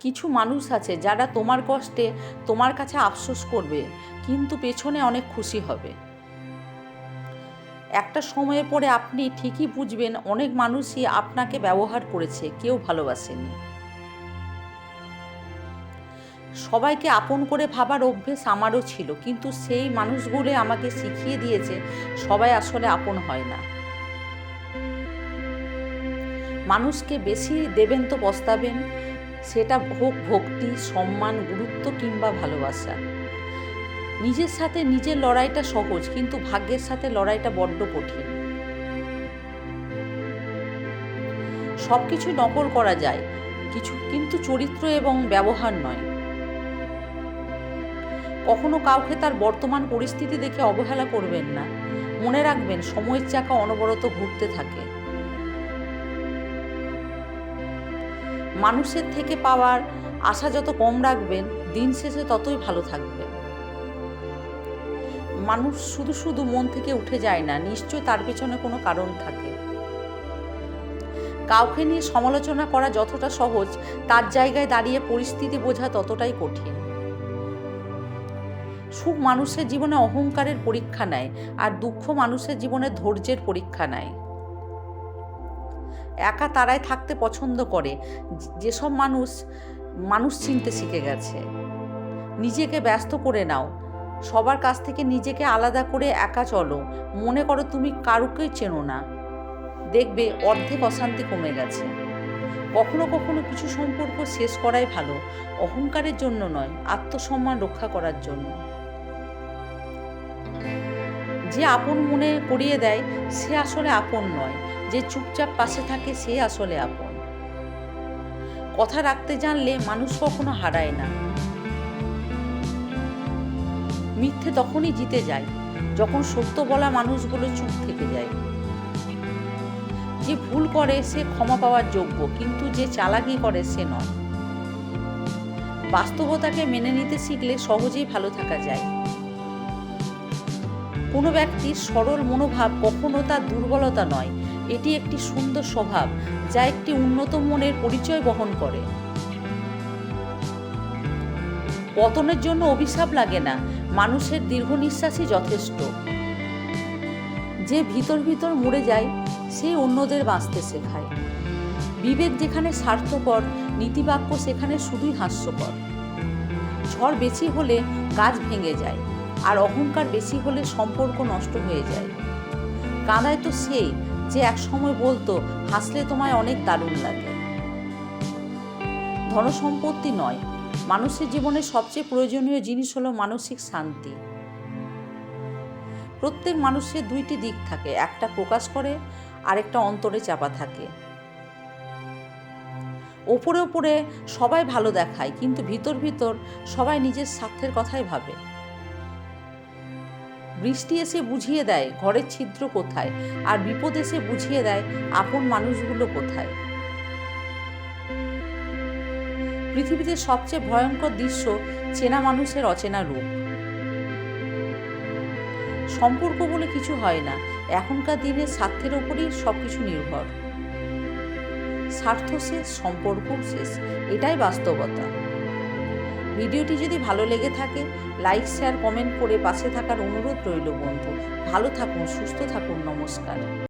কিছু মানুষ আছে যারা তোমার কষ্টে তোমার কাছে আফসোস করবে, কিন্তু পেছনে অনেক খুশি হবে। একটা সময়ের পরে আপনি ঠিকই বুঝবেন অনেক মানুষই আপনাকে ব্যবহার করেছে, কেউ ভালোবাসেনি। সবাইকে আপন করে ভাবার অভ্যেস আমারও ছিল, কিন্তু সেই মানুষগুলো আমাকে শিখিয়ে দিয়েছে সবাই আসলে আপন হয় না। মানুষকে বেশি দেবেন তো পস্তাবেন, সেটা হোক ভক্তি, সম্মান, গুরুত্ব কিংবা ভালোবাসা। নিজের সাথে নিজের লড়াইটা সহজ, কিন্তু ভাগ্যের সাথে লড়াইটা বড্ড কঠিন। সব কিছু নকল করা যায় কিন্তু চরিত্র এবং ব্যবহার নয়। কখনো কাউকে তার বর্তমান পরিস্থিতি দেখে অবহেলা করবেন না। মনে রাখবেন সময়ের চাকা অনবরত ঘুরতে থাকে। মানুষের থেকে পাওয়ার আশা যত কম রাখবেন, দিন শেষে ততই ভালো থাকবেন। মানুষ শুধু শুধু মন থেকে উঠে যায় না, নিশ্চয় তার পেছনে কোনো কারণ থাকে। কাউকে নিয়ে সমালোচনা করা যতটা সহজ, তার জায়গায় দাঁড়িয়ে পরিস্থিতি বোঝা ততটাই কঠিন। সুখ মানুষের জীবনে অহংকারের পরীক্ষা নেয়, আর দুঃখ মানুষের জীবনে ধৈর্যের পরীক্ষা নেয়। একা তারাই থাকতে পছন্দ করে যেসব মানুষ চিনতে শিখে গেছে। নিজেকে ব্যস্ত করে নাও, সবার কাছ থেকে নিজেকে আলাদা করে একা চলো। মনে করো তুমি কারুকেই চেনো না, দেখবে অর্ধেক অশান্তি কমে গেছে। কখনো কখনো কিছু সম্পর্ক শেষ করাই ভালো, অহংকারের জন্য নয়, আত্মসম্মান রক্ষা করার জন্য। যে আপন মনে করিয়ে দেয় সে আসলে আপন নয়, যে চুপচাপ পাশে থাকে সে আসলে আপন। কথা রাখতে জানলে মানুষ কখনো হারায় না। মিথ্যে তখনই জিতে যায় যখন সত্য বলা মানুষগুলো চুপ থেকে যায়। যে ভুল করে সে ক্ষমা পাওয়ার যোগ্য, কিন্তু যে চালাকি করে সে নয়। বাস্তবতাকে মেনে নিতে শিখলে সহজেই ভালো থাকা যায়। কোনো ব্যক্তির সরল মনোভাব কখনো তার দুর্বলতা নয়, এটি একটি সুন্দর স্বভাব যা একটি উন্নত মনের পরিচয় বহন করে। পতনের জন্য অভিশাপ লাগে না, মানুষের দীর্ঘ নিঃশ্বাসই যথেষ্ট। যে ভিতর ভিতর মরে যায় সে অন্যদের বাঁচতে শেখায়। বিবেক যেখানে স্বার্থপর, নীতিবাক্য সেখানে শুধুই হাস্যকর। ঝড় বেশি হলে গাছ ভেঙে যায়, আর অহংকার বেশি হলে সম্পর্ক নষ্ট হয়ে যায়। কাঁদায় তো সেই যে এক সময় বলতো, হাসলে তোমায় অনেক দারুণ লাগে। ধনসম্পত্তি নয়, মানুষের জীবনে সবচেয়ে প্রয়োজনীয় জিনিস হলো মানসিক শান্তি। প্রত্যেক মানুষের দুইটি দিক থাকে, একটা প্রকাশ করে আরেকটা অন্তরে চাপা থাকে। ওপরে ওপরে সবাই ভালো দেখায়, কিন্তু ভিতর ভিতর সবাই নিজের স্বার্থের কথাই ভাবে। বৃষ্টি এসে বুঝিয়ে দেয় ঘরের ছিদ্র কোথায়, আর বিপদ এসে বুঝিয়ে দেয় আপন মানুষগুলো কোথায়। পৃথিবীতে সবচেয়ে ভয়ঙ্কর দৃশ্য চেনা মানুষের অচেনা রূপ। সম্পর্ক বলে কিছু হয় না, এখনকার দিনে স্বার্থের ওপরই সবকিছু নির্ভর। স্বার্থ শেষ, সম্পর্ক শেষ, এটাই বাস্তবতা। ভিডিওটি যদি ভালো লেগে থাকে, লাইক, শেয়ার, কমেন্ট করে পাশে থাকার অনুরোধ রইল বন্ধু। ভালো থাকুন, সুস্থ থাকুন, নমস্কার।